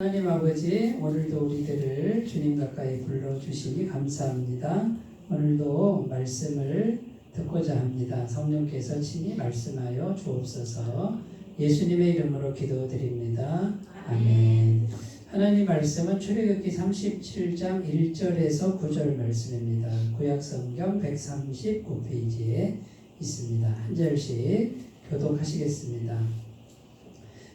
하나님 아버지, 오늘도 우리들을 주님 가까이 불러주시니 감사합니다. 오늘도 말씀을 듣고자 합니다. 성령께서 친히 말씀하여 주옵소서. 예수님의 이름으로 기도드립니다. 아멘. 하나님 말씀은 출애굽기 37장 1절에서 9절 말씀입니다. 구약성경 139페이지에 있습니다. 한 절씩 교독하시겠습니다.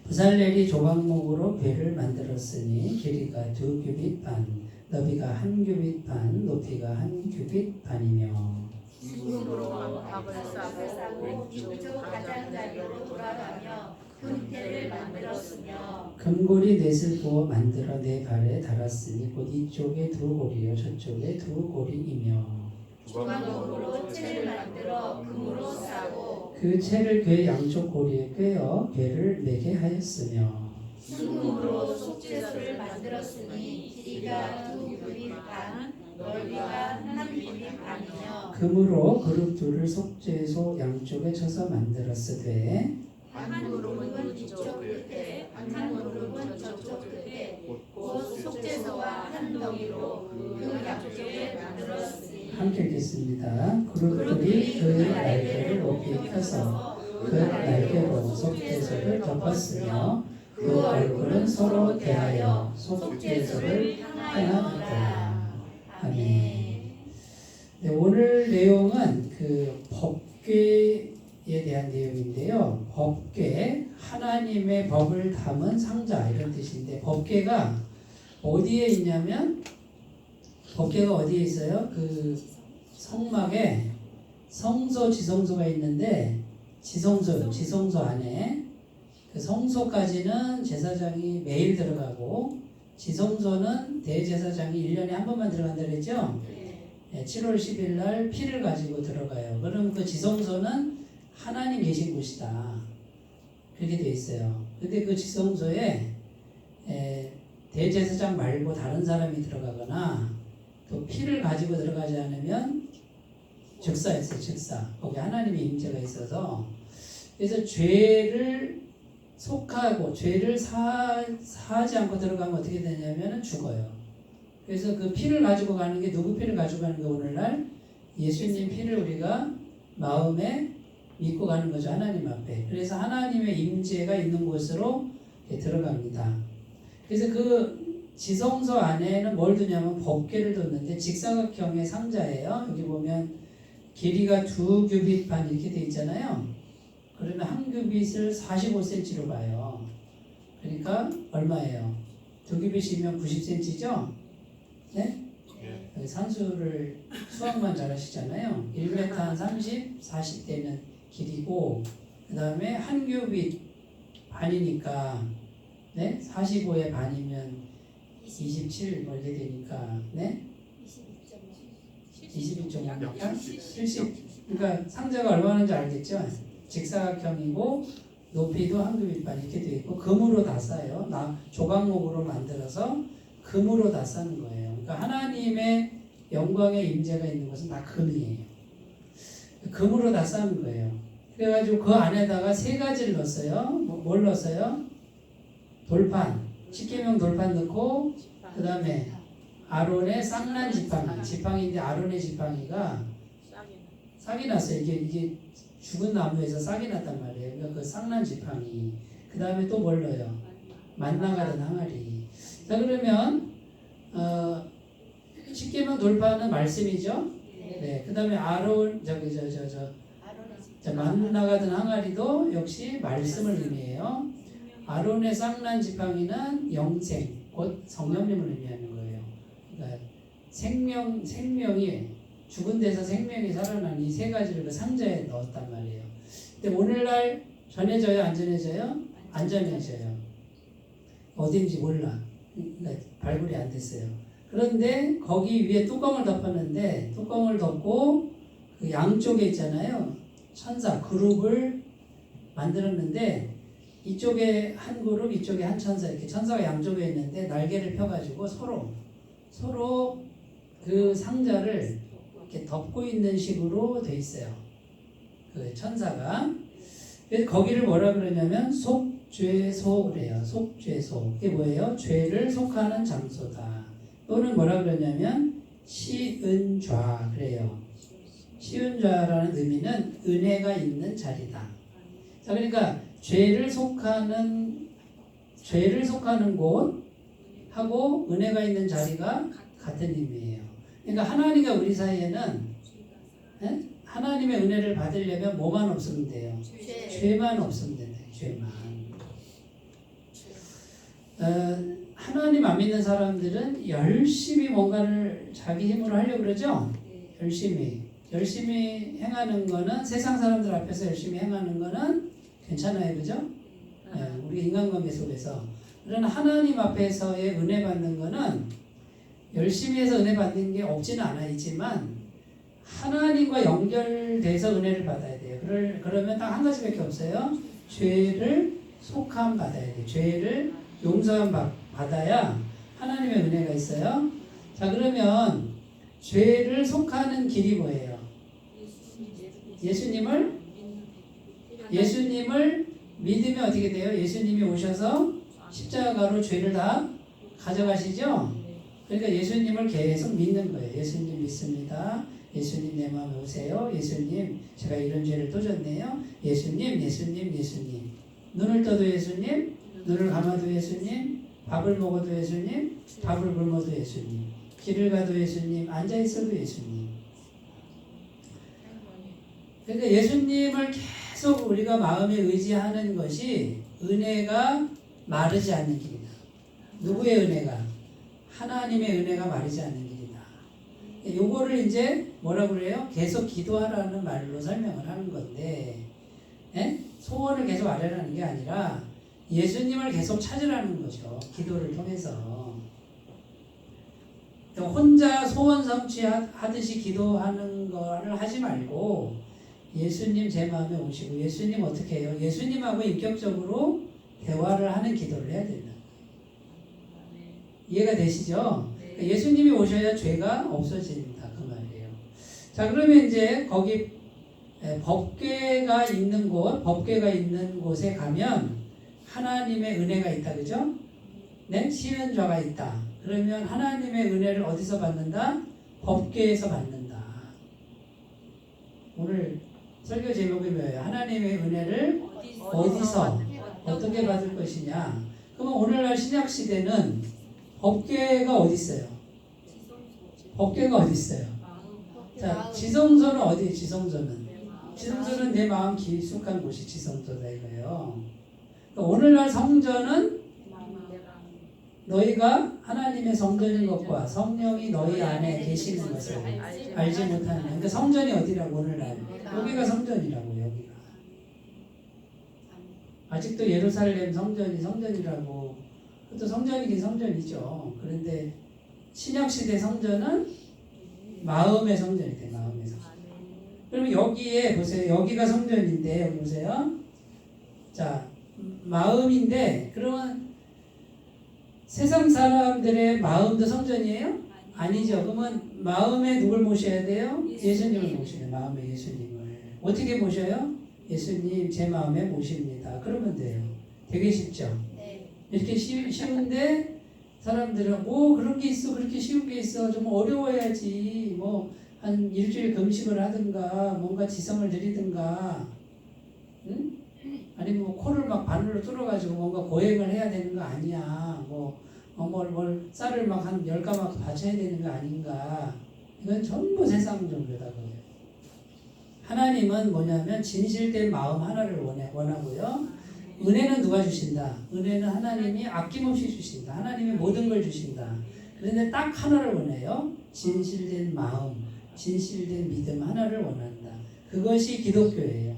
부살렐이 조각목으로 궤를 만들었으니 길이가 2규빗 반, 너비가 1규빗 반, 높이가 1규빗 반이며 수금으로 밥을 싸고 육조 가장자리로 돌아가며 금태를 만들었으며 금고리 넷을 부어 만들어 네 발에 달았으니 곧 이쪽에 2고리요 저쪽에 2고리이며 조각목으로 채를 만들어 금으로 싸고 그 채를 궤 양쪽 고리에 꿰어 궤를 매게 하였으며 순금으로 속죄소를 만들었으니 길이가 2규빗 반, 넓이가 1규빗 반이며 금으로 그룹 둘을 속죄소 양쪽에 쳐서 만들었으되 한 그룹은 이쪽 끝에 한 그룹은 저쪽 끝에 곧 속죄소와 한 덩이로 그 양쪽에 만들었으니 함께 읽겠습니다. 그룹들이 그 날개를 높이 펴서 그 날개로 속죄소를 덮었으며 그 얼굴은 서로 대하여 속죄소를 향하였더라. 아멘. 네, 오늘 내용은 그 법궤에 대한 내용인데요. 법궤, 하나님의 법을 담은 상자 이런 뜻인데 법궤가 어디에 있냐면 법궤가 어디에 있어요? 그 성막에 성소, 지성소가 있는데 지성소 안에 그 성소까지는 제사장이 매일 들어가고 지성소는 대제사장이 1년에 한 번만 들어간다 그랬죠? 7월 10일 날 피를 가지고 들어가요. 그럼 그 지성소는 하나님 계신 곳이다. 그렇게 돼 있어요. 근데 그 지성소에 대제사장 말고 다른 사람이 들어가거나 또 피를 가지고 들어가지 않으면 즉사였어요. 즉사. 거기 하나님의 임재가 있어서 그래서 죄를 속하고 죄를 사하지 않고 들어가면 어떻게 되냐면 죽어요. 그래서 그 피를 가지고 가는 게 누구 피를 가지고 가는 게 오늘날 예수님 피를 우리가 마음에 믿고 가는 거죠. 하나님 앞에. 그래서 하나님의 임재가 있는 곳으로 들어갑니다. 그래서 그 지성소 안에는 뭘 두냐면 법궤를 뒀는데 직사각형의 상자예요. 여기 보면 길이가 2규빗 반 이렇게 돼 있잖아요. 그러면 한 규빗을 45cm로 봐요. 그러니까 얼마예요? 2규빗이면 90cm죠? 네? 산수를 수학만 잘하시잖아요. 1m 한 30, 40대는 길이고 그 다음에 한 규빗 반이니까 네? 45의 반이면 27 멀게 되니까 네? 22.5니까 70. 그러니까 상자가 얼마나인지 알겠죠? 직사각형이고 높이도 한 규빗 반 이렇게 되어 있고 금으로 다 싸요. 조각목으로 만들어서 금으로 다 싸는 거예요. 그러니까 하나님의 영광의 임재가 있는 것은 다 금이에요. 금으로 다 싸는 거예요. 그래가지고 그 안에다가 3가지를 넣었어요. 뭘 넣었어요? 돌판, 십계명 돌판 넣고 그 다음에 아론의 쌍난 지팡이인데 아론의 지팡이가 싹이 났어요. 이게 죽은 나무에서 싹이 났단 말이에요. 그러니까 그 쌍난 지팡이. 그 다음에 또 뭘 넣어요? 만나가던 항아리. 자 그러면 십계명 돌판은 말씀이죠. 네. 그 다음에 아론 만나가던 항아리도 역시 말씀을 의미해요. 아론의 쌍난 지팡이는 영생, 곧 성령님을 의미하는 거예요. 그러니까 생명이 죽은 데서 생명이 살아난 이 3가지를 그 상자에 넣었단 말이에요. 근데 오늘날 전해져요, 안 전해져요? 안 전해져요. 어딘지 몰라. 그러니까 발굴이 안 됐어요. 그런데 거기 위에 뚜껑을 덮었는데 뚜껑을 덮고 그 양쪽에 있잖아요. 천사 그룹을 만들었는데 이쪽에 한 그룹, 이쪽에 한 천사 이렇게 천사가 양쪽에 있는데 날개를 펴가지고 서로 그 상자를 이렇게 덮고 있는 식으로 돼 있어요. 그 천사가. 그래서 거기를 뭐라 그러냐면 속죄소 그래요. 속죄소. 이게 뭐예요? 죄를 속하는 장소다. 또는 뭐라 그러냐면 시은좌 그래요. 시은좌라는 의미는 은혜가 있는 자리다. 자, 그러니까 죄를 속하는 곳하고 은혜가 있는 자리가 같은 의미예요. 그러니까 하나님과 우리 사이에는 하나님의 은혜를 받으려면 뭐만 없으면 돼요? 죄만 없으면 된다. 죄만. 하나님 안 믿는 사람들은 열심히 뭔가를 자기 힘으로 하려고 그러죠? 열심히 행하는 거는 세상 사람들 앞에서 열심히 행하는 거는 괜찮아요. 그죠? 우리 인간관계 속에서. 그러나 하나님 앞에서의 은혜 받는 거는 열심히 해서 은혜 받는 게 없지는 않아있지만 하나님과 연결돼서 은혜를 받아야 돼요. 그러면 딱 한 가지밖에 없어요. 죄를 속함 받아야 돼요. 죄를 용서함 받아야 하나님의 은혜가 있어요. 자, 그러면 죄를 속하는 길이 뭐예요? 예수님을 믿으면 어떻게 돼요? 예수님이 오셔서 십자가로 죄를 다 가져가시죠? 그러니까 예수님을 계속 믿는 거예요. 예수님 믿습니다. 예수님 내 마음에 오세요. 예수님 제가 이런 죄를 또 졌네요. 예수님. 눈을 떠도 예수님, 눈을 감아도 예수님, 밥을 먹어도 예수님, 밥을 굶어도 예수님, 길을 가도 예수님, 앉아있어도 예수님. 그러니까 예수님을 계속 우리가 마음에 의지하는 것이 은혜가 마르지 않는 길이다. 누구의 은혜가? 하나님의 은혜가 마르지 않는 길이다. 요거를 이제 뭐라 그래요? 계속 기도하라는 말로 설명을 하는 건데, 소원을 계속 아뢰라는 게 아니라 예수님을 계속 찾으라는 거죠. 기도를 통해서. 혼자 소원 성취하듯이 기도하는 거를 하지 말고 예수님 제 마음에 오시고 예수님 어떻게 해요? 예수님하고 인격적으로 대화를 하는 기도를 해야 된다. 이해가 되시죠? 그러니까 예수님이 오셔야 죄가 없어진다 그 말이에요. 자, 그러면 이제 거기 법궤가 있는 곳에 가면 하나님의 은혜가 있다, 그죠? 네, 시은좌가 있다. 그러면 하나님의 은혜를 어디서 받는다? 법궤에서 받는다. 오늘 설교 제목이 뭐예요? 하나님의 은혜를 어디서 어떻게 받을 것이냐? 그러면 오늘날 신약 시대는 법궤가 어디 있어요? 법궤가 어디 있어요? 자, 지성소는 어디에? 지성소는 내 마음 깊숙한 곳이 지성소다 이거예요. 그러니까 오늘날 성전은 너희가 하나님의 성전인 것과 성령이 너희 안에 계시는 것을 알지 못하는. 그러니까 성전이 어디라고 오늘날? 여기가 성전이라고. 여기가 아직도 예루살렘 성전이 성전이라고. 또 성전이긴 성전이죠. 그런데 신약시대 성전은 마음의 성전이 돼. 마음의 성전. 그러면 여기에 보세요. 여기가 성전인데 여기 보세요. 자, 마음인데 그러면 세상 사람들의 마음도 성전이에요? 아니죠. 그러면 마음에 누굴 모셔야 돼요? 예수님을 모셔야 돼요. 마음에 예수님을. 어떻게 모셔요? 예수님 제 마음에 모십니다. 그러면 돼요. 되게 쉽죠? 이렇게 쉬운데 사람들은 뭐 그런 게 있어, 그렇게 쉬운 게 있어, 좀 어려워야지, 뭐 한 일주일 금식을 하든가 뭔가 지성을 들이든가, 응? 아니면 뭐 코를 막 바늘로 뚫어가지고 뭔가 고행을 해야 되는 거 아니야. 뭘 쌀을 막 한 10가막 바쳐야 되는 거 아닌가. 이건 전부 세상 종교다 그거예요. 하나님은 뭐냐면 진실된 마음 하나를 원하고요. 은혜는 누가 주신다? 은혜는 하나님이 아낌없이 주신다. 하나님이 모든 걸 주신다. 그런데 딱 하나를 원해요. 진실된 마음, 진실된 믿음 하나를 원한다. 그것이 기독교예요.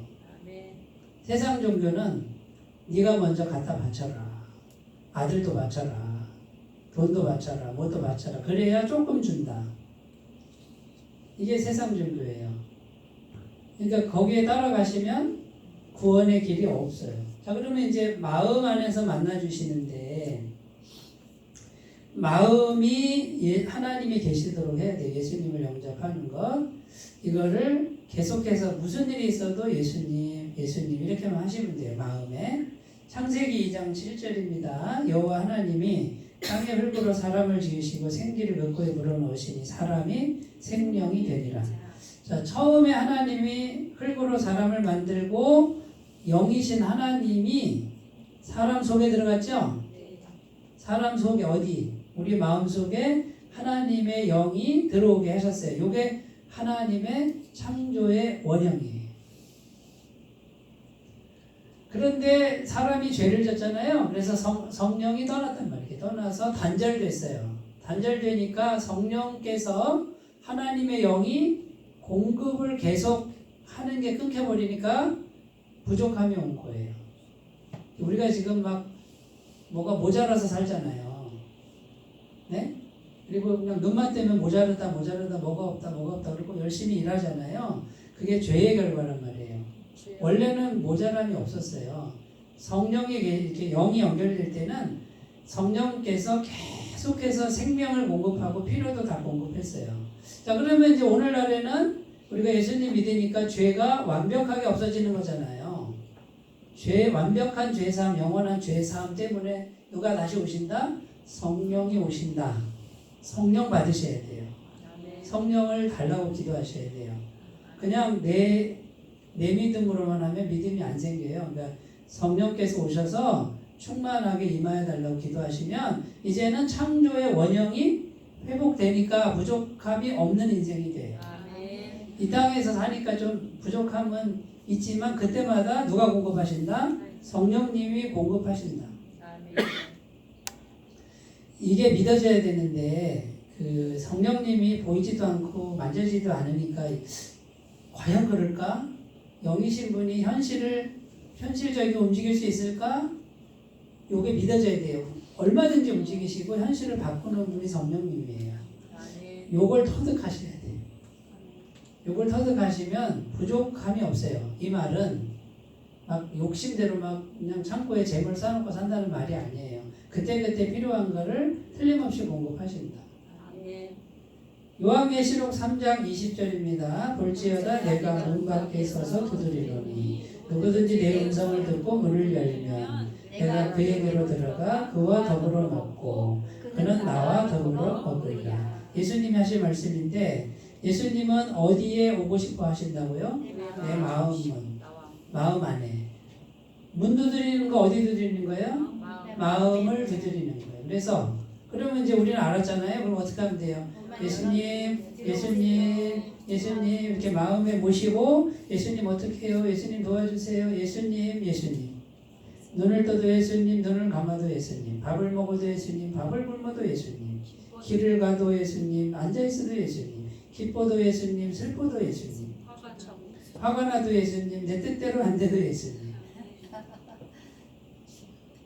세상 종교는 네가 먼저 갖다 바쳐라. 아들도 바쳐라. 돈도 바쳐라. 뭐도 바쳐라. 그래야 조금 준다. 이게 세상 종교예요. 그러니까 거기에 따라가시면 구원의 길이 없어요. 자, 그러면 이제 마음 안에서 만나주시는데 마음이 하나님이 계시도록 해야 돼요. 예수님을 영접하는 것. 이거를 계속해서 무슨 일이 있어도 예수님 이렇게만 하시면 돼요. 마음에. 창세기 2장 7절입니다. 여호와 하나님이 땅의 흙으로 사람을 지으시고 생기를 그 코에 불어넣으시니 사람이 생명이 되리라. 자, 처음에 하나님이 흙으로 사람을 만들고 영이신 하나님이 사람 속에 들어갔죠? 사람 속에 어디? 우리 마음 속에 하나님의 영이 들어오게 하셨어요. 이게 하나님의 창조의 원형이에요. 그런데 사람이 죄를 졌잖아요. 그래서 성령이 떠났단 말이에요. 떠나서 단절됐어요. 단절되니까 성령께서 하나님의 영이 공급을 계속 하는 게 끊겨버리니까 부족함이 온 거예요. 우리가 지금 막 뭐가 모자라서 살잖아요. 네? 그리고 그냥 눈만 떼면 모자르다 뭐가 없다 그러고 열심히 일하잖아요. 그게 죄의 결과란 말이에요. 원래는 모자람이 없었어요. 성령이 이렇게 영이 연결될 때는 성령께서 계속해서 생명을 공급하고 필요도 다 공급했어요. 자, 그러면 이제 오늘날에는 우리가 예수님 믿으니까 죄가 완벽하게 없어지는 거잖아요. 완벽한 죄사함, 영원한 죄사함 때문에 누가 다시 오신다? 성령이 오신다. 성령 받으셔야 돼요. 성령을 달라고 기도하셔야 돼요. 그냥 내 믿음으로만 하면 믿음이 안 생겨요. 그러니까 성령께서 오셔서 충만하게 임하여 달라고 기도하시면 이제는 창조의 원형이 회복되니까 부족함이 없는 인생이 돼요. 이 땅에서 사니까 좀 부족함은 있지만 그때마다 누가 공급하신다? 성령님이 공급하신다. 이게 믿어져야 되는데 그 성령님이 보이지도 않고 만져지도 않으니까 과연 그럴까? 영이신 분이 현실적이게 움직일 수 있을까? 요게 믿어져야 돼요. 얼마든지 움직이시고 현실을 바꾸는 분이 성령님이에요. 요걸 터득하셔야 돼요. 요걸 터득하시면 부족함이 없어요. 이 말은 막 욕심대로 막 그냥 창고에 재물 쌓아놓고 산다는 말이 아니에요. 그때그때 필요한 거를 틀림없이 공급하신다. 요한계시록 3장 20절입니다. 볼지어다 내가 문 밖에 서서 두드리노니 누구든지 내 음성을 듣고 문을 열면 내가 그에게로 들어가 그와 더불어 먹고 그는 나와 더불어 먹으리라. 예수님이 하신 말씀인데 예수님은 어디에 오고 싶어 하신다고요? 내 마음 안에. 문 두드리는 거 어디 두드리는 거예요? 마음을 두드리는 거예요. 그래서 그러면 이제 우리는 알았잖아요. 그럼 어떻게 하면 돼요? 예수님 이렇게 마음에 모시고 예수님 어떻게 해요? 예수님 도와주세요. 예수님 눈을 떠도 예수님, 눈을 감아도 예수님, 밥을 먹어도 예수님, 밥을 굶어도 예수님, 길을 가도 예수님, 앉아있어도 예수님, 기뻐도 예수님, 슬퍼도 예수님, 화가 나도 예수님, 내 뜻대로 안 돼도 예수님.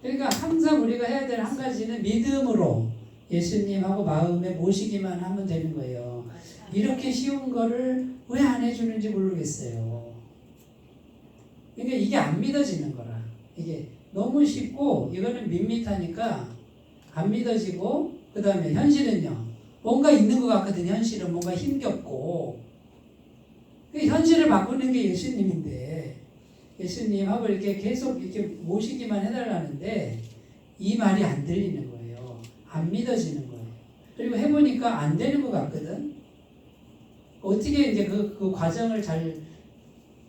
그러니까 항상 우리가 해야 될 한 가지는 믿음으로 예수님하고 마음에 모시기만 하면 되는 거예요. 이렇게 쉬운 거를 왜 안 해주는지 모르겠어요. 그러니까 이게 안 믿어지는 거라. 이게 너무 쉽고 이거는 밋밋하니까 안 믿어지고 그 다음에 현실은요. 뭔가 있는 것 같거든요. 현실은 뭔가 힘겹고 현실을 바꾸는 게 예수님인데 예수님하고 이렇게 계속 이렇게 모시기만 해달라는데 이 말이 안 들리는 거예요. 안 믿어지는 거예요. 그리고 해보니까 안 되는 것 같거든. 어떻게 이제 그 과정을 잘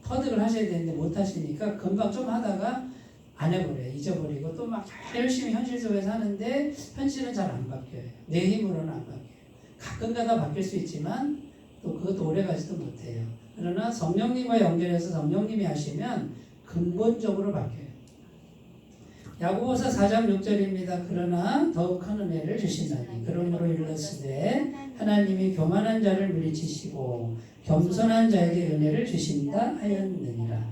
터득을 하셔야 되는데 못 하시니까 금방 좀 하다가 안 해버려요. 잊어버리고 또 막 열심히 현실 속에서 하는데 현실은 잘 안 바뀌어요. 내 힘으로는 안 바뀌어요. 가끔 가다 바뀔 수 있지만 또 그것도 오래 가지도 못해요. 그러나 성령님과 연결해서 성령님이 하시면 근본적으로 바뀌어요. 야고보서 4장 6절입니다. 그러나 더욱 큰 은혜를 주신다니 그러므로 일렀으되 하나님이 교만한 자를 물리치시고 겸손한 자에게 은혜를 주신다 하였느니라.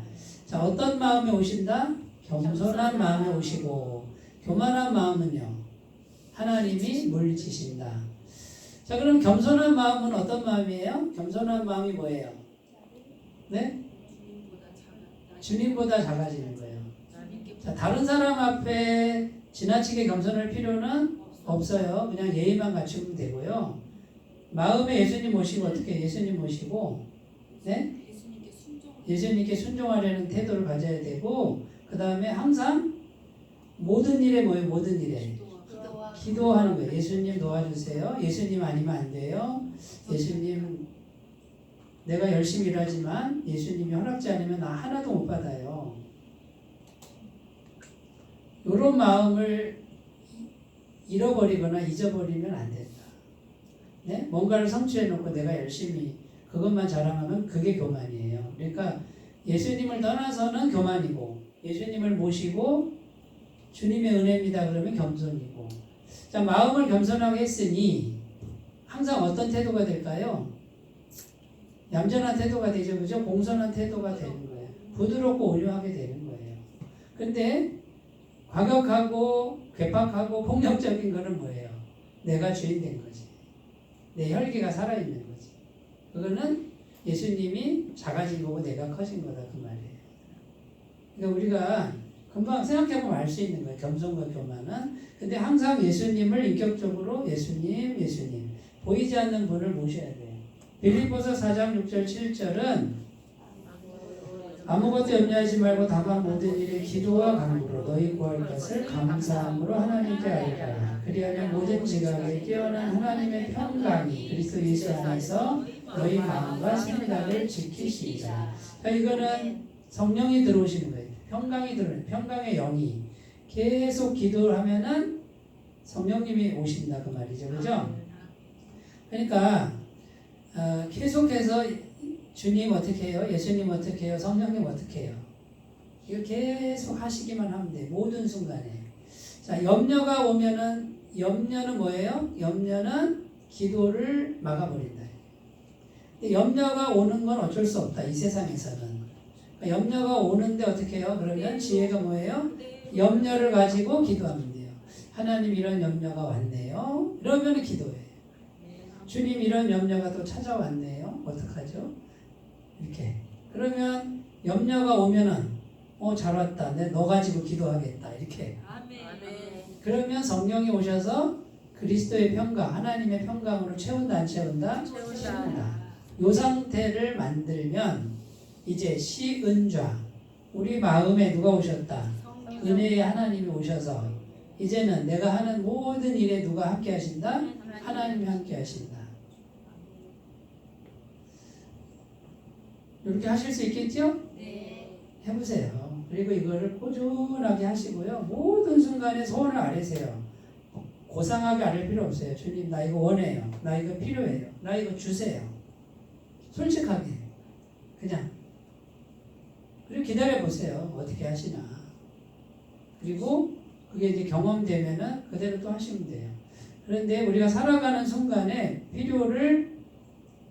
자, 어떤 마음에 오신다? 겸손한 마음에 오시고 교만한 마음은요 하나님이 물리치신다. 자, 그럼 겸손한 마음은 어떤 마음이에요? 겸손한 마음이 뭐예요? 네? 주님보다 작아지는 거예요. 자, 다른 사람 앞에 지나치게 겸손할 필요는 없어요. 그냥 예의만 갖추면 되고요. 마음에 예수님 모시고 어떻게 예수님 모시고 네? 예수님께 순종하려는 태도를 가져야 되고 그 다음에 항상 모든 일에 뭐예요? 모든 일에 기도와 기도하는 거예요. 예수님 도와주세요. 예수님 아니면 안 돼요. 예수님 내가 열심히 일하지만 예수님이 허락지 않으면 나 하나도 못 받아요. 이런 마음을 잃어버리거나 잊어버리면 안 된다. 네? 뭔가를 성취해놓고 내가 열심히 그것만 자랑하면 그게 교만이에요. 그러니까 예수님을 떠나서는 교만이고 예수님을 모시고 주님의 은혜입니다 그러면 겸손이고. 자, 마음을 겸손하게 했으니 항상 어떤 태도가 될까요? 얌전한 태도가 되죠. 그죠? 공손한 태도가 되는 거예요. 부드럽고 온유하게 되는 거예요. 근데 과격하고 괴팍하고 폭력적인 거는 뭐예요? 내가 주인 된 거지. 내 혈기가 살아있는 거지. 그거는 예수님이 작아진 거고 내가 커진 거다 그 말이에요. 그러니까 우리가 금방 생각해보면 알 수 있는 거예요. 겸손과 교만은. 근데 항상 예수님을 인격적으로 예수님 보이지 않는 분을 모셔야 돼요. 빌립보서 4장 6절 7절은 아무것도 염려하지 말고 다만 모든 일에 기도와 간구로 너희 구할 것을 감사함으로 하나님께 아뢰라. 그리하면 모든 지각에 뛰어난 하나님의 평강이 그리스도 예수 안에서 너희 마음과 생각을 지키시리라. 이거는 성령이 들어오시는 거예요. 평강이 들어오는 평강의 영이 계속 기도를 하면은 성령님이 오신다 그 말이죠. 그죠? 그러니까 계속해서 주님 어떻게 해요? 예수님 어떻게 해요? 성령님 어떻게 해요? 이거 계속 하시기만 하면 돼. 모든 순간에. 자, 염려가 오면은 염려는 뭐예요? 염려는 기도를 막아버린다. 근데 염려가 오는 건 어쩔 수 없다. 이 세상에서는. 그러니까 염려가 오는데 어떻게 해요? 그러면 지혜가 뭐예요? 염려를 가지고 기도하면 돼요. 하나님 이런 염려가 왔네요. 이러면 기도해요. 주님 이런 염려가 또 찾아왔네요. 어떡하죠? 이렇게. 그러면 염려가 오면은 잘 왔다. 내 너 가지고 기도하겠다. 이렇게. 그러면 성령이 오셔서 그리스도의 평강, 하나님의 평강으로 채운다 안 채운다? 채운다. 이 상태를 만들면 이제 시은좌 우리 마음에 누가 오셨다? 은혜의 하나님이 오셔서 이제는 내가 하는 모든 일에 누가 함께 하신다? 하나님이 함께 하신다. 이렇게 하실 수 있겠죠? 네. 해보세요. 그리고 이거를 꾸준하게 하시고요. 모든 순간에 소원을 아뢰세요. 고상하게 아뢰 필요 없어요. 주님 나 이거 원해요. 나 이거 필요해요. 나 이거 주세요. 솔직하게 그냥. 그리고 기다려보세요. 어떻게 하시나. 그리고 그게 이제 경험되면은 그대로 또 하시면 돼요. 그런데 우리가 살아가는 순간에 필요를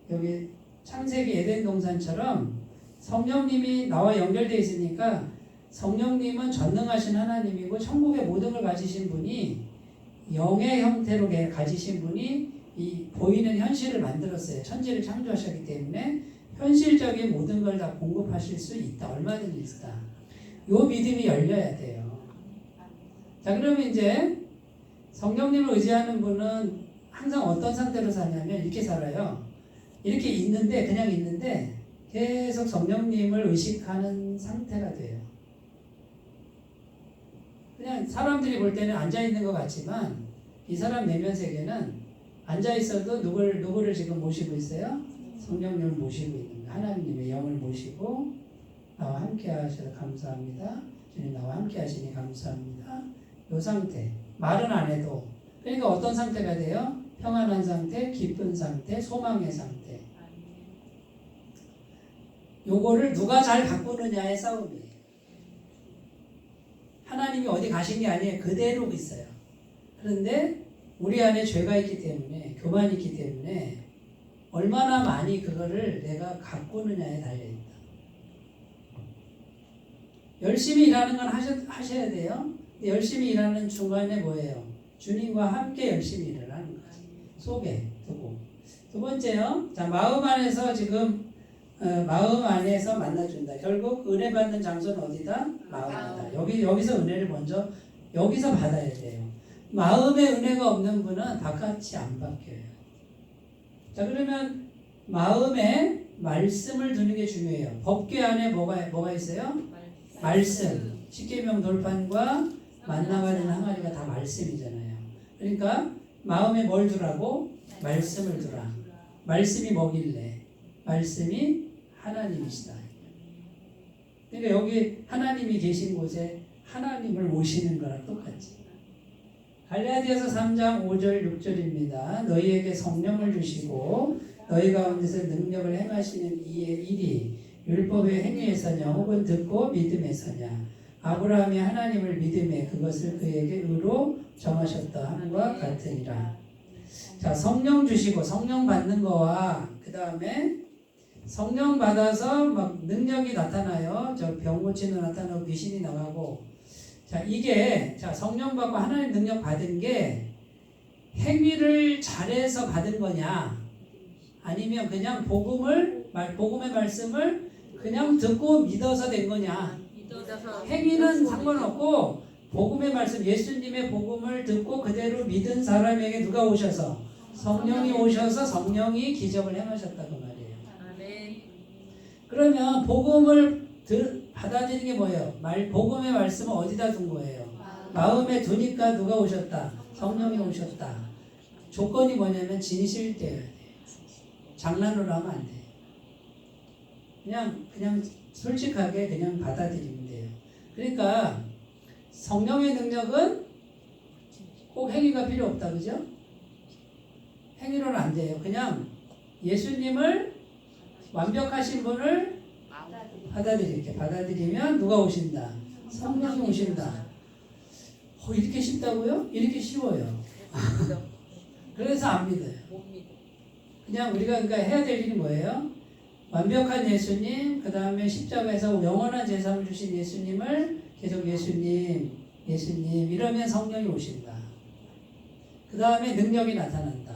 여기 창세기 에덴 동산처럼 성령님이 나와 연결되어 있으니까 성령님은 전능하신 하나님이고 천국의 모든 걸 가지신 분이 영의 형태로 가지신 분이 이 보이는 현실을 만들었어요. 천지를 창조하셨기 때문에 현실적인 모든 걸 다 공급하실 수 있다. 얼마든지 있다. 요 믿음이 열려야 돼요. 자, 그러면 이제 성령님을 의지하는 분은 항상 어떤 상태로 사냐면 이렇게 살아요. 이렇게 있는데 그냥 있는데 계속 성령님을 의식하는 상태가 돼요. 그냥 사람들이 볼 때는 앉아있는 것 같지만 이 사람 내면 세계는 앉아있어도 누구를 지금 모시고 있어요? 성령님을 모시고 있는 거예요. 하나님의 영을 모시고 나와 함께 하셔서 감사합니다. 주님 나와 함께 하시니 감사합니다. 이 상태. 말은 안 해도. 그러니까 어떤 상태가 돼요? 평안한 상태, 기쁜 상태, 소망의 상태. 요거를 누가 잘 바꾸느냐의 싸움이에요. 하나님이 어디 가신 게 아니에요. 그대로 있어요. 그런데 우리 안에 죄가 있기 때문에, 교만이 있기 때문에 얼마나 많이 그거를 내가 가꾸느냐에 달려있다. 열심히 일하는 건 하셔야 돼요. 열심히 일하는 중간에 뭐예요? 주님과 함께 열심히 일을 하는 거지. 속에 두고. 두 번째요. 자, 마음 안에서 지금 마음 안에서 만나준다. 결국 은혜 받는 장소는 어디다? 마음이다. 여기서 은혜를 먼저 여기서 받아야 돼요. 마음에 은혜가 없는 분은 바깥이 안 바뀌어요. 자, 그러면 마음에 말씀을 두는 게 중요해요. 법궤 안에 뭐가 있어요? 말씀. 십계명 돌판과 만나가 된 항아리가 다 말씀이잖아요. 그러니까 마음에 뭘 두라고? 말씀을 두라. 말씀이 뭐길래? 말씀이 하나님이시다. 그러니까 여기 하나님이 계신 곳에 하나님을 모시는 거랑 똑같지. 갈라디아서 3장 5절 6절입니다. 너희에게 성령을 주시고 너희 가운데서 능력을 행하시는 이의 일이 율법의 행위에서냐 혹은 듣고 믿음에서냐 아브라함이 하나님을 믿음에 그것을 그에게 의로 정하셨다 함과 같으니라. 자, 성령 주시고 성령 받는 거와 그 다음에 성령 받아서 막 능력이 나타나요. 저 병 고치는 나타나고 귀신이 나가고. 자, 이게 자 성령 받고 하나님 능력 받은 게 행위를 잘해서 받은 거냐? 아니면 그냥 복음의 말씀을 그냥 듣고 믿어서 된 거냐? 행위는 상관없고 복음의 말씀, 예수님의 복음을 듣고 그대로 믿은 사람에게 누가 오셔서? 성령이 오셔서 성령이 기적을 행하셨다 그 말이에요. 그러면 복음을 받아들이는 게 뭐예요? 복음의 말씀을 어디다 둔 거예요? 마음에 두니까 누가 오셨다? 성령이 오셨다. 조건이 뭐냐면 진실되어야 돼. 장난으로 하면 안 돼. 그냥 솔직하게 그냥 받아들이면 돼요. 그러니까 성령의 능력은 꼭 행위가 필요 없다, 그죠? 행위로는 안 돼요. 그냥 예수님을 완벽하신 분을 받아들이면 누가 오신다? 성령이 오신다. 이렇게 쉽다고요? 이렇게 쉬워요. 그래서 안 믿어요. 그냥 우리가 그러니까 해야 될 일이 뭐예요? 완벽한 예수님, 그 다음에 십자가에서 영원한 제사를 주신 예수님을 계속 예수님 이러면 성령이 오신다. 그 다음에 능력이 나타난다.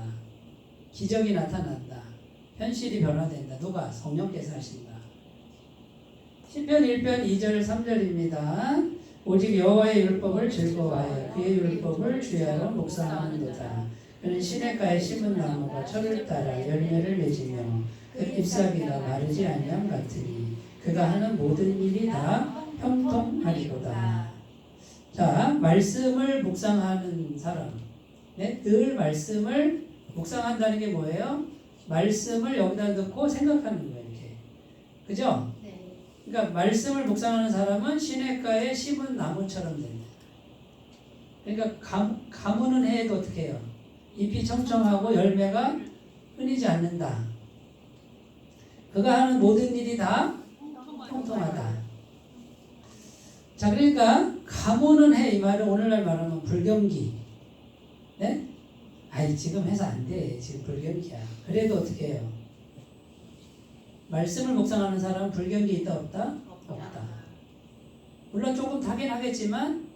기적이 나타난다. 현실이 변화된다. 누가? 성령께서 하신다. 시편 1편 2절 3절입니다. 오직 여호와의 율법을 즐거워하여 그의 율법을 주야로 묵상하는도다. 그는 시냇가에 심은 나무가 철을 따라 열매를 맺으며 그 잎사귀가 마르지 아니함 같으니 그가 하는 모든 일이 다 형통하리로다. 자, 말씀을 묵상하는 사람. 늘 말씀을 묵상한다는 게 뭐예요? 말씀을 여기다 넣고 생각하는 거예요. 이렇게. 그죠? 그러니까 말씀을 묵상하는 사람은 시냇가에 심은 나무처럼 된다. 그러니까 가무는 해도 어떻게 해요? 잎이 청청하고 열매가 끊이지 않는다. 그가 하는 모든 일이 다 형통하다. 자, 그러니까 가무는 해 이 말은 오늘날 말하면 불경기. 네? 아이 지금 해서 안 돼. 지금 불경기야. 그래도 어떻게 해요? 말씀을 묵상하는 사람은 불경기 있다 없다? 없다. 물론 조금 타긴 하겠지만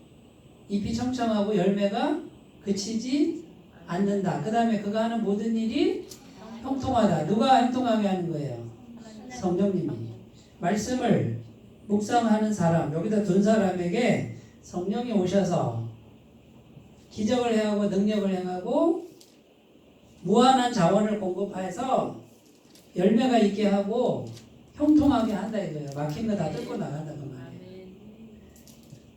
잎이 청청하고 열매가 그치지 않는다. 그 다음에 그가 하는 모든 일이 형통하다. 누가 형통하게 하는 거예요? 성령님이. 말씀을 묵상하는 사람, 여기다 둔 사람에게 성령이 오셔서 기적을 행하고 능력을 행하고 무한한 자원을 공급해서 열매가 있게 하고 형통하게 한다 이거예요. 막힌 거 다 뚫고 나간다 그 말이에요.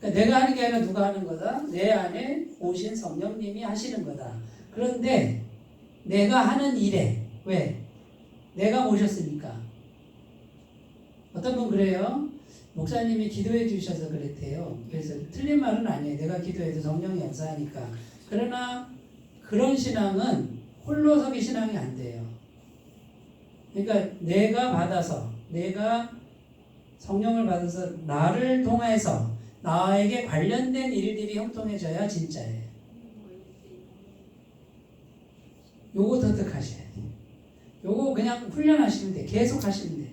그러니까 내가 하는 게 아니라 누가 하는 거다? 내 안에 오신 성령님이 하시는 거다. 그런데 내가 하는 일에 왜? 내가 모셨으니까. 어떤 분 그래요? 목사님이 기도해 주셔서 그랬대요. 그래서 틀린 말은 아니에요. 내가 기도해도 성령이 역사하니까. 그러나 그런 신앙은 홀로서기 신앙이 안 돼요. 그러니까 내가 성령을 받아서 나를 통해서 나에게 관련된 일들이 형통해져야 진짜예요. 요거 터득하셔야 돼요. 요거 그냥 훈련하시면 돼요. 계속 하시면 돼요.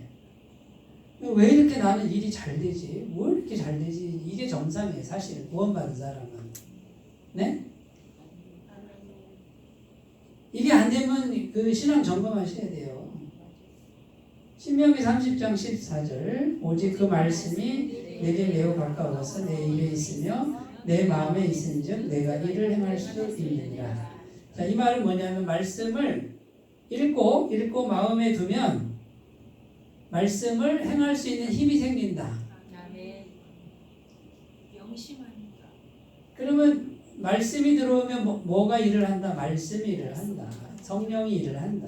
왜 이렇게 나는 일이 잘 되지? 뭐 이렇게 잘 되지? 이게 정상이에요. 사실 구원받은 사람은. 네? 이게 안 되면 그 신앙 점검하셔야 돼요. 신명기 30장 14절 오직 그 말씀이 내게 매우 가까워서 내 입에 있으며 내 마음에 있은즉 내가 이를 행할 수 있느니라. 자, 이 말은 뭐냐면 말씀을 읽고 마음에 두면 말씀을 행할 수 있는 힘이 생긴다. 명심하니까. 그러면 말씀이 들어오면 뭐가 일을 한다? 말씀이 일을 한다. 성령이 일을 한다.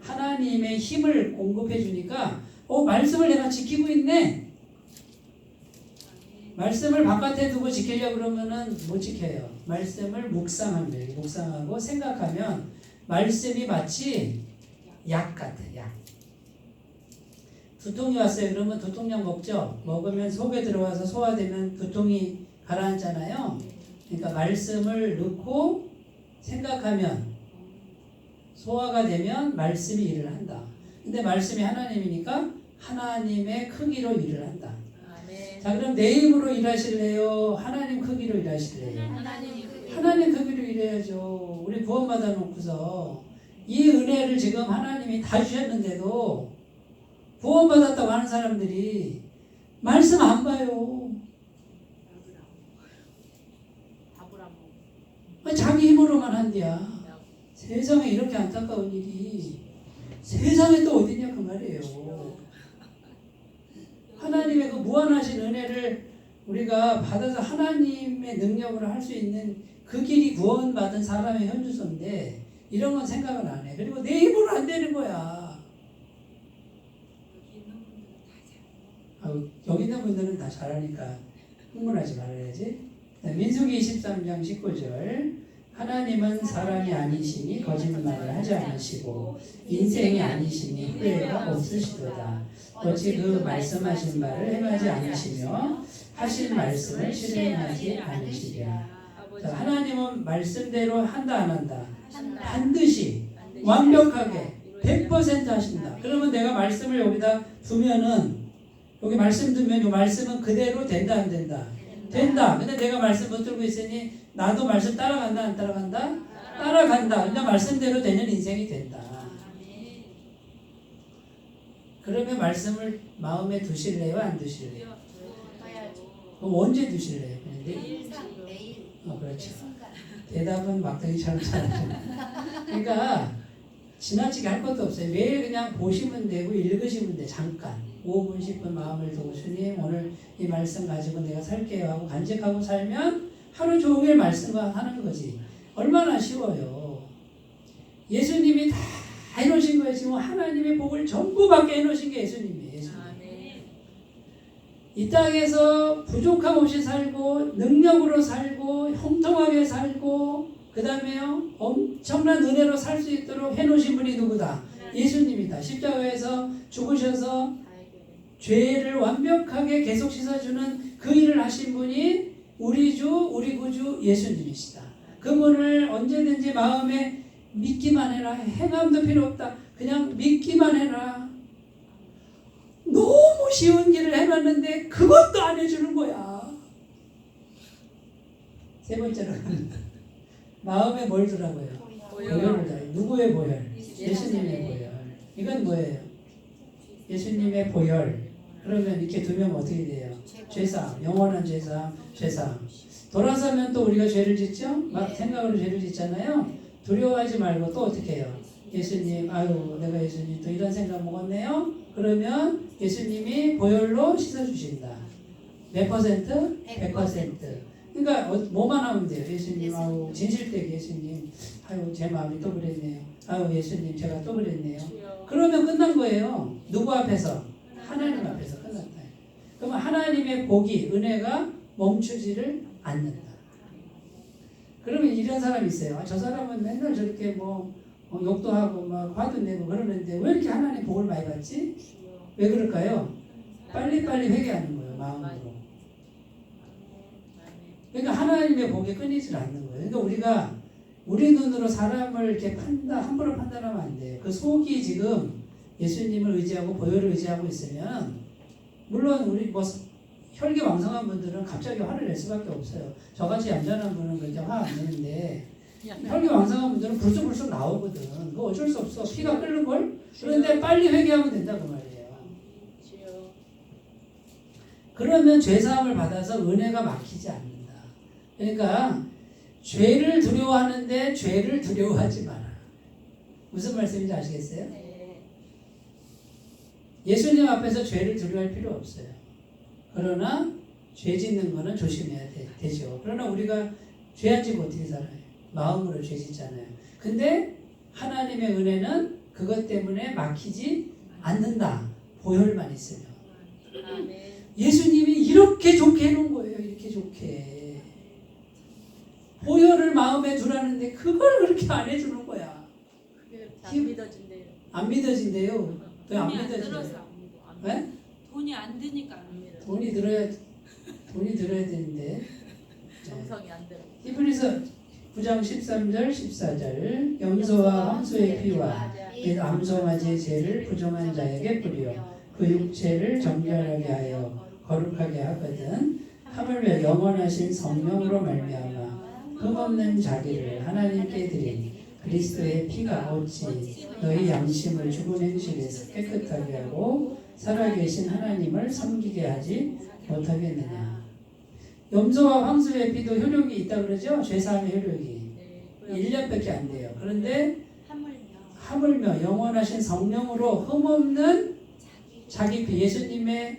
하나님의 힘을 공급해 주니까 말씀을 내가 지키고 있네. 말씀을 바깥에 두고 지키려고 그러면은 못 지켜요. 말씀을 묵상하고 생각하면 말씀이 마치 약 같아, 약. 두통이 왔어요. 그러면 두통약 먹죠. 먹으면 속에 들어와서 소화되면 두통이 가라앉잖아요. 그러니까 말씀을 넣고 생각하면 소화가 되면 말씀이 일을 한다. 근데 말씀이 하나님이니까 하나님의 크기로 일을 한다. 자, 그럼 내 힘으로 일하실래요? 하나님 크기로 일하실래요? 하나님 크기로 일해야죠. 우리 구원받아 놓고서 이 은혜를 지금 하나님이 다 주셨는데도 구원받았다고 하는 사람들이 말씀 안 봐요. 자기 힘으로만 한대야. 세상에 이렇게 안타까운 일이 세상에 또 어디냐 그 말이에요. 하나님의 그 무한하신 은혜를 우리가 받아서 하나님의 능력으로 할 수 있는 그 길이 구원받은 사람의 현주소인데 이런 건 생각을 안 해. 그리고 내 힘으로 안 되는 거야. 여기 있는 분들은 다 잘하니까 흥분하지 말아야지. 민수기 23장 19절 하나님은 사람이 아니시니 거짓말을 하지 않으시고 인생이 아니시니 후회가 없으시도다. 어찌 그 말씀하신 바를 행하지 않으시며 하신 말씀을 실행하지 않으시랴. 자, 하나님은 말씀대로 한다 안 한다? 반드시 완벽하게 100% 하신다. 그러면 내가 말씀을 여기다 두면은 여기 말씀 두면 이 말씀은 그대로 된다 안 된다? 된다. 근데 내가 말씀 붙들고 있으니 나도 말씀 따라간다 안 따라간다? 따라간다. 그냥 말씀대로 되는 인생이 된다. 그러면 말씀을 마음에 두실래요? 안 두실래요? 그럼 언제 두실래요? 매일 그렇죠. 대답은 막대기처럼 잘하죠. 그러니까 지나치게 할 것도 없어요. 매일 그냥 보시면 되고 읽으시면 돼. 잠깐 5분 10분 마음을 두고 주님 오늘 이 말씀 가지고 내가 살게요 하고 간직하고 살면 하루 종일 말씀만 하는 거지. 얼마나 쉬워요. 예수님이 다 해놓으신 거예요. 지금 하나님의 복을 전부 받게 해놓으신 게 예수님이에요. 예수님. 이 땅에서 부족함 없이 살고 능력으로 살고 형통하게 살고 그 다음에요 엄청난 은혜로 살 수 있도록 해놓으신 분이 누구다? 예수님이다. 십자가에서 죽으셔서 죄를 완벽하게 계속 씻어주는 그 일을 하신 분이 우리 주 우리 구주 예수님이시다. 그분을 언제든지 마음에 믿기만 해라. 행함도 필요 없다. 그냥 믿기만 해라. 너무 쉬운 길을 해놨는데 그것도 안 해주는 거야. 세 번째로 마음에 뭘 두라고요? 보혈을 다. 누구의 보혈? 예수님의 보혈. 이건 뭐예요? 예수님의 보혈. 그러면 이렇게 두면 어떻게 돼요? 죄사함, 영원한 죄사함, 죄사함. 돌아서면 또 우리가 죄를 짓죠? 막 생각으로 죄를 짓잖아요. 두려워하지 말고 또 어떻게 해요? 예수님, 아유 내가 예수님 또 이런 생각 먹었네요. 그러면 예수님이 보혈로 씻어주신다. 몇 퍼센트? 100%. 그러니까 뭐만 하면 돼요. 예수님, 아유 진실되게 예수님, 아유 제 마음이 또 그랬네요. 아유 예수님 제가 또 그랬네요. 그러면 끝난 거예요. 누구 앞에서? 하나님 앞에서 끝났다. 그러면 하나님의 복이, 은혜가 멈추지를 않는다. 그러면 이런 사람이 있어요. 저 사람은 맨날 저렇게 욕도 하고 막 화도 내고 그러는데 왜 이렇게 하나님 복을 많이 받지? 왜 그럴까요? 빨리빨리 회개하는 거예요. 마음으로. 그러니까 하나님의 복이 끊이질 않는 거예요. 그러니까 우리가 우리 눈으로 사람을 이렇게 함부로 판단하면 안 돼요. 그 속이 지금 예수님을 의지하고 보혈을 의지하고 있으면 물론 우리 혈기왕성한 분들은 갑자기 화를 낼 수밖에 없어요. 저같이 얌전한 분은 그렇게 화 안 내는데 혈기왕성한 분들은 불쑥불쑥 나오거든. 그거 어쩔 수 없어. 피가 끓는걸? 그런데 빨리 회개하면 된다고 말이에요. 그러면 죄사함을 받아서 은혜가 막히지 않는다. 그러니까 죄를 두려워하는데 죄를 두려워하지 마라. 무슨 말씀인지 아시겠어요? 예수님 앞에서 죄를 두려워할 필요 없어요. 그러나 죄 짓는 거는 조심해야 되죠. 그러나 우리가 죄 안 지고 어떻게 살아요? 마음으로 죄 짓잖아요. 근데 하나님의 은혜는 그것 때문에 막히지 않는다. 보혈만 있으면. 아멘. 예수님이 이렇게 좋게 해놓은 거예요. 이렇게 좋게. 보혈을 마음에 두라는데 그걸 그렇게 안 해주는 거야. 안 믿어진대요. 안 믿어진대요. 왜 안 돈이 안 믿어져요? 들어서 안 믿어. 안 네? 믿어. 돈이 안 드니까 안 믿어. 돈이 들어야 되는데. 정성이 안 들어. 히브리서 9장 13절 14절 염소와 황소의 피와 및 암송아지의 죄를 부정한 자에게 뿌려 그 육체를 정결하게 하여 거룩하게 하거든 하물며 영원하신 성령으로 말미암아 흠없는 자기를 하나님께 드린 그리스도의 피가 어찌 너희 양심을 죽은 행실에서 깨끗하게 하고 살아계신 하나님을 섬기게 하지 못하겠느냐. 염소와 황소의 피도 효력이 있다 그러죠? 죄사함의 효력이 1년밖에 안 돼요. 그런데 하물며 영원하신 성령으로 흠없는 자기 피, 예수님의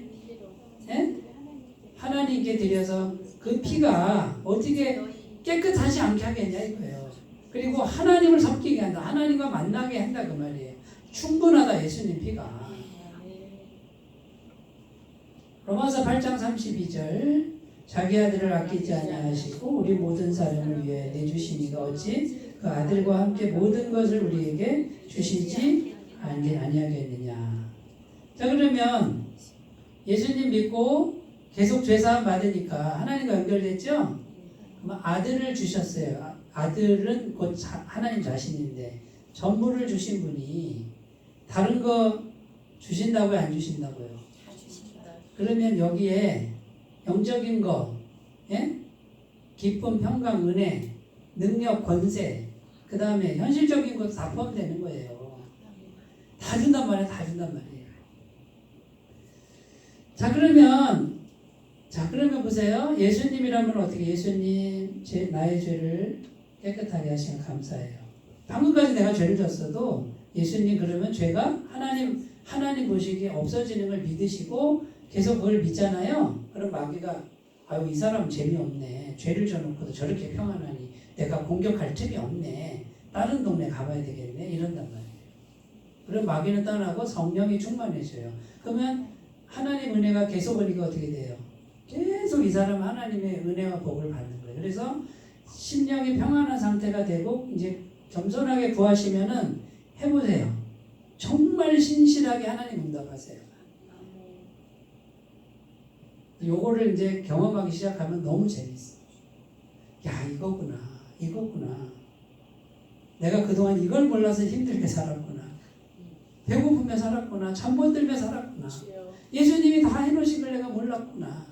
하나님께 드려서 그 피가 어떻게 깨끗하지 않게 하겠냐 이거예요. 그리고 하나님을 섬기게 한다. 하나님과 만나게 한다 그 말이에요. 충분하다 예수님 피가. 로마서 8장 32절 자기 아들을 아끼지 아니하시고 우리 모든 사람을 위해 내주시니가 어찌 그 아들과 함께 모든 것을 우리에게 주시지 아니하겠느냐. 자 그러면 예수님 믿고 계속 죄사함 받으니까 하나님과 연결됐죠? 그럼 아들을 주셨어요. 아들은 곧 하나님 자신인데 전부를 주신 분이 다른 거 주신다고요? 안 주신다고요? 그러면 여기에 영적인 거, 기쁨, 평강, 은혜, 능력, 권세, 그 다음에 현실적인 것도 다 포함되는 거예요. 다 준단 말이에요. 다 준단 말이에요. 자 그러면 보세요. 예수님이라면 어떻게 예수님 나의 죄를 깨끗하게 하시면 감사해요. 방금까지 내가 죄를 졌어도 예수님 그러면 죄가 하나님 보시기에 없어지는 걸 믿으시고 계속 그걸 믿잖아요. 그럼 마귀가 아유 이 사람은 재미없네. 죄를 져놓고도 저렇게 평안하니 내가 공격할 틈이 없네. 다른 동네 가봐야 되겠네. 이런단 말이에요. 그럼 마귀는 떠나고 성령이 충만해져요. 그러면 하나님 은혜가 계속 오니까 어떻게 돼요? 계속 이 사람은 하나님의 은혜와 복을 받는 거예요. 그래서 심령이 평안한 상태가 되고 이제 겸손하게 구하시면은 해보세요. 정말 신실하게 하나님 응답하세요. 요거를 이제 경험하기 시작하면 너무 재밌어. 야 이거구나. 내가 그동안 이걸 몰라서 힘들게 살았구나. 배고프며 살았구나. 잠 못 들며 살았구나. 예수님이 다 해놓으신 걸 내가 몰랐구나.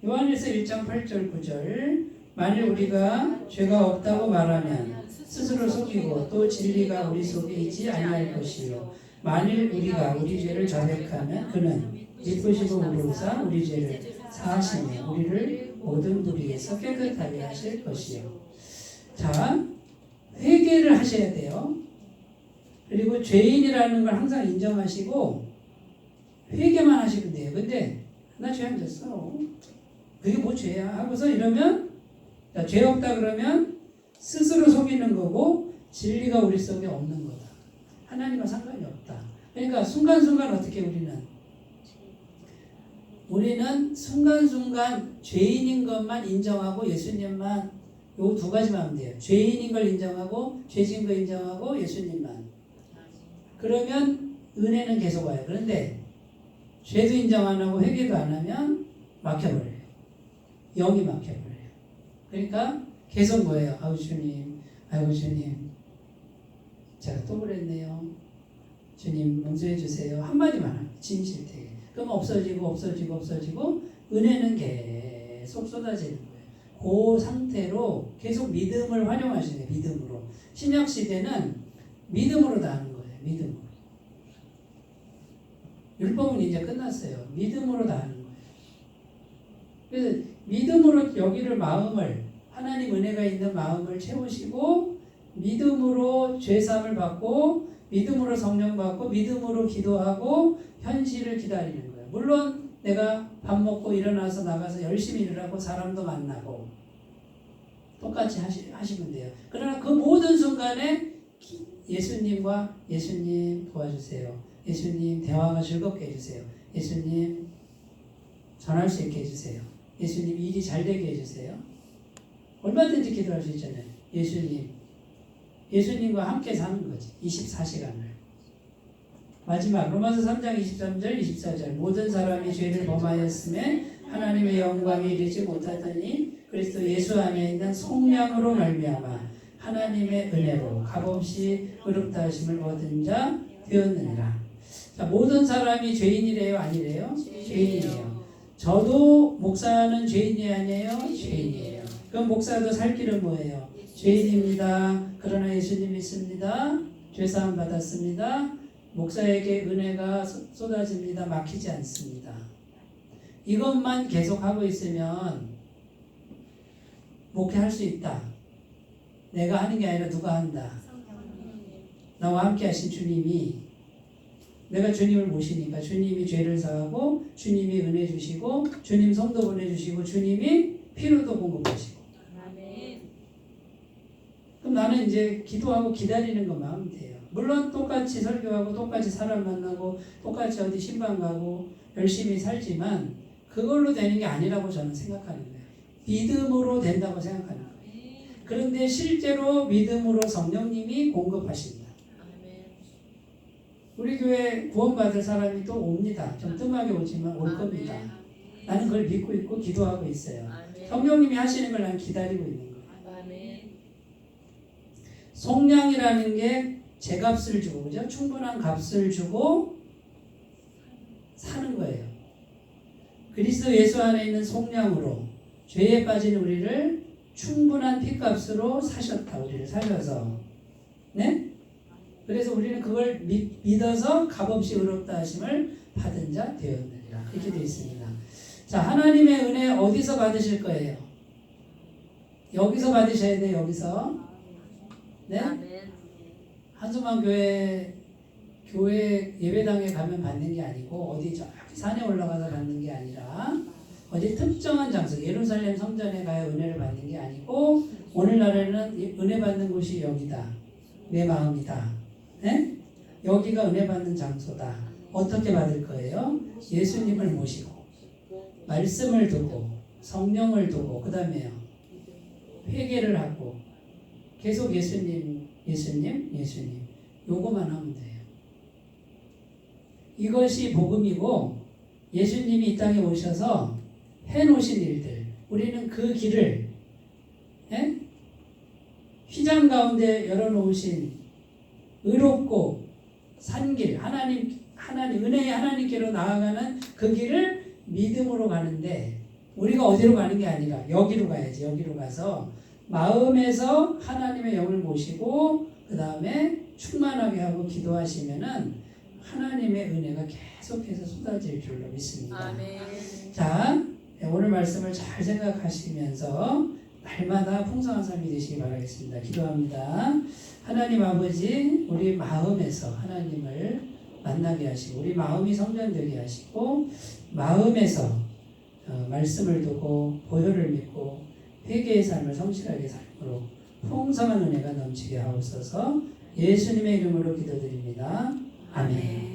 요한일서 1장 8절 9절 만일 우리가 죄가 없다고 말하면 스스로 속이고 또 진리가 우리 속에 있지 아니할 것이요 만일 우리가 우리 죄를 자백하면 그는 기쁘시고 우로사 우리 죄를 사하시며 우리를 모든 불의에서 깨끗하게 하실 것이요. 자 회개를 하셔야 돼요. 그리고 죄인이라는 걸 항상 인정하시고 회개만 하시면 돼요. 근데 나 죄 안 졌어. 그게 뭐 죄야 하고서 이러면 죄 없다 그러면 스스로 속이는 거고 진리가 우리 속에 없는 거다. 하나님과 상관이 없다. 그러니까 순간순간 어떻게 우리는 순간순간 죄인인 것만 인정하고 예수님만 요 두 가지만 하면 돼요. 죄인인 걸 인정하고 죄진 거 인정하고 예수님만. 그러면 은혜는 계속 와요. 그런데 죄도 인정 안 하고 회개도 안 하면 막혀버려요. 영이 막혀버려요. 그러니까 계속 뭐예요? 아우 주님 제가 또 그랬네요. 주님 용서해 주세요. 한마디만 하면 진실되게. 그럼 없어지고 은혜는 계속 쏟아지는 거예요. 그 상태로 계속 믿음을 활용하시는 거예요. 믿음으로. 신약 시대는 믿음으로 다 하는 거예요. 믿음으로. 율법은 이제 끝났어요. 믿음으로 다 하는 거예요. 그래서 믿음으로 여기를 마음을 하나님 은혜가 있는 마음을 채우시고 믿음으로 죄사함을 받고 믿음으로 성령 받고 믿음으로 기도하고 현실을 기다리는 거예요. 물론 내가 밥 먹고 일어나서 나가서 열심히 일하고 사람도 만나고 똑같이 하시면 돼요. 그러나 그 모든 순간에 예수님과 예수님 도와주세요. 예수님 대화가 즐겁게 해주세요. 예수님 전할 수 있게 해주세요. 예수님 일이 잘 되게 해주세요. 얼마든지 기도할 수 있잖아요. 예수님과 함께 사는 거지. 24시간을. 마지막 로마서 3장 23절 24절 모든 사람이 죄를 범하였음에 하나님의 영광에 이르지 못하더니 그리스도 예수 안에 있는 성령으로 말미암아 하나님의 은혜로 값없이 의롭다 하심을 얻은 자 되었느니라. 자, 모든 사람이 죄인이래요? 아니래요? 죄인이에요. 저도 목사는 죄인이 아니에요? 죄인이에요. 그럼 목사도 살 길은 뭐예요? 죄인입니다. 그러나 예수님 믿습니다. 죄사함 받았습니다. 목사에게 은혜가 쏟아집니다. 막히지 않습니다. 이것만 계속하고 있으면 목회할 수 있다. 내가 하는 게 아니라 누가 한다. 나와 함께 하신 주님이 내가 주님을 모시니까 주님이 죄를 사하고 주님이 은혜 주시고 주님 성도 보내주시고 주님이 피로도 공급하시고 그럼 나는 이제 기도하고 기다리는 것만 하면 돼요. 물론 똑같이 설교하고 똑같이 사람 만나고 똑같이 어디 신방 가고 열심히 살지만 그걸로 되는 게 아니라고 저는 생각하는 거예요. 믿음으로 된다고 생각하는 거예요. 그런데 실제로 믿음으로 성령님이 공급하신다. 우리 교회 구원받을 사람이 또 옵니다. 좀 뜸하게 오지만 올 겁니다. 나는 그걸 믿고 있고 기도하고 있어요. 성령님이 하시는 걸 나는 기다리고 있는 거예요. 속량이라는 게 제값을 주고, 그죠? 충분한 값을 주고 사는 거예요. 그리스도 예수 안에 있는 속량으로 죄에 빠진 우리를 충분한 피값으로 사셨다. 우리를 사셔서. 네? 그래서 우리는 그걸 믿어서 값없이 의롭다 하심을 받은 자 되었느니라. 이렇게 되어 있습니다. 자, 하나님의 은혜 어디서 받으실 거예요? 여기서 받으셔야 돼요. 여기서. 네? 한수만 교회 예배당에 가면 받는 게 아니고 어디 저 산에 올라가서 받는 게 아니라 어디 특정한 장소 예루살렘 성전에 가야 은혜를 받는 게 아니고 오늘날에는 은혜 받는 곳이 여기다. 내 마음이다. 네? 여기가 은혜 받는 장소다. 어떻게 받을 거예요? 예수님을 모시고 말씀을 두고 성령을 두고 그 다음에요. 회개를 하고 계속 예수님 요거만 하면 돼요. 이것이 복음이고 예수님이 이 땅에 오셔서 해놓으신 일들 우리는 그 길을 휘장 가운데 열어놓으신 의롭고 산길 하나님 은혜의 하나님께로 나아가는 그 길을 믿음으로 가는데 우리가 어디로 가는 게 아니라 여기로 가야지. 여기로 가서 마음에서 하나님의 영을 모시고 그 다음에 충만하게 하고 기도하시면은 하나님의 은혜가 계속해서 쏟아질 줄로 믿습니다. 아멘. 자, 오늘 말씀을 잘 생각하시면서 날마다 풍성한 삶이 되시기 바라겠습니다. 기도합니다. 하나님 아버지, 우리 마음에서 하나님을 만나게 하시고 우리 마음이 성전되게 하시고 마음에서 말씀을 두고 보혈을 믿고 회개의 삶을 성실하게 삶으로 풍성한 은혜가 넘치게 하옵소서. 예수님의 이름으로 기도드립니다. 아멘.